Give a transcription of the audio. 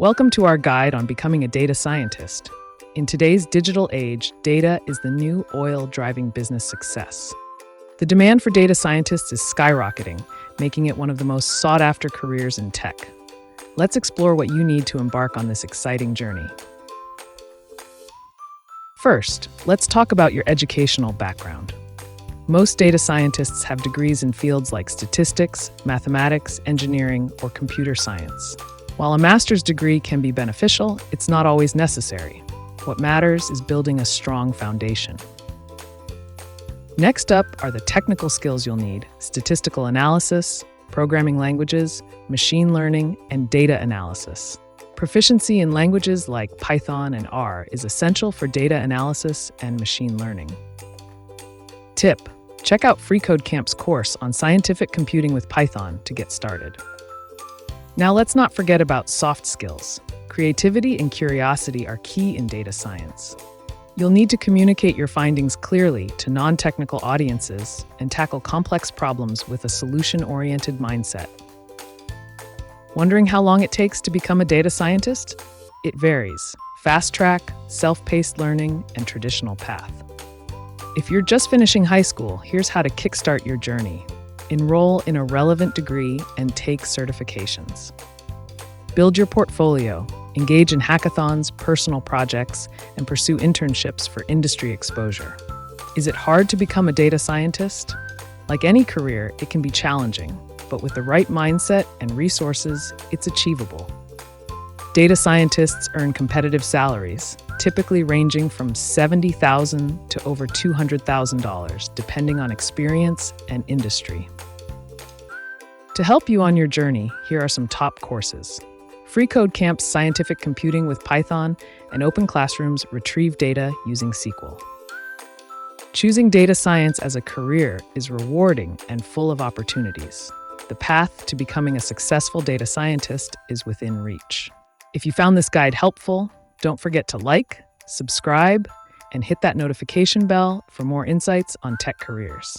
Welcome to our guide on becoming a data scientist. In today's digital age, data is the new oil driving business success. The demand for data scientists is skyrocketing, making it one of the most sought-after careers in tech. Let's explore what you need to embark on this exciting journey. First, let's talk about your educational background. Most data scientists have degrees in fields like statistics, mathematics, engineering, or computer science. While a master's degree can be beneficial, it's not always necessary. What matters is building a strong foundation. Next up are the technical skills you'll need: statistical analysis, programming languages, machine learning, and data analysis. Proficiency in languages like Python and R is essential for data analysis and machine learning. Tip: check out FreeCodeCamp's course on scientific computing with Python to get started. Now let's not forget about soft skills. Creativity and curiosity are key in data science. You'll need to communicate your findings clearly to non-technical audiences and tackle complex problems with a solution-oriented mindset. Wondering how long it takes to become a data scientist? It varies: fast track, self-paced learning, and traditional path. If you're just finishing high school, here's how to kickstart your journey. Enroll in a relevant degree and take certifications. Build your portfolio, engage in hackathons, personal projects, and pursue internships for industry exposure. Is it hard to become a data scientist? Like any career, it can be challenging, but with the right mindset and resources, it's achievable. Data scientists earn competitive salaries, typically ranging from $70,000 to over $200,000, depending on experience and industry. To help you on your journey, here are some top courses. FreeCodeCamp's Scientific Computing with Python and Open Classroom's Retrieve Data using SQL. Choosing data science as a career is rewarding and full of opportunities. The path to becoming a successful data scientist is within reach. If you found this guide helpful, don't forget to like, subscribe, and hit that notification bell for more insights on tech careers.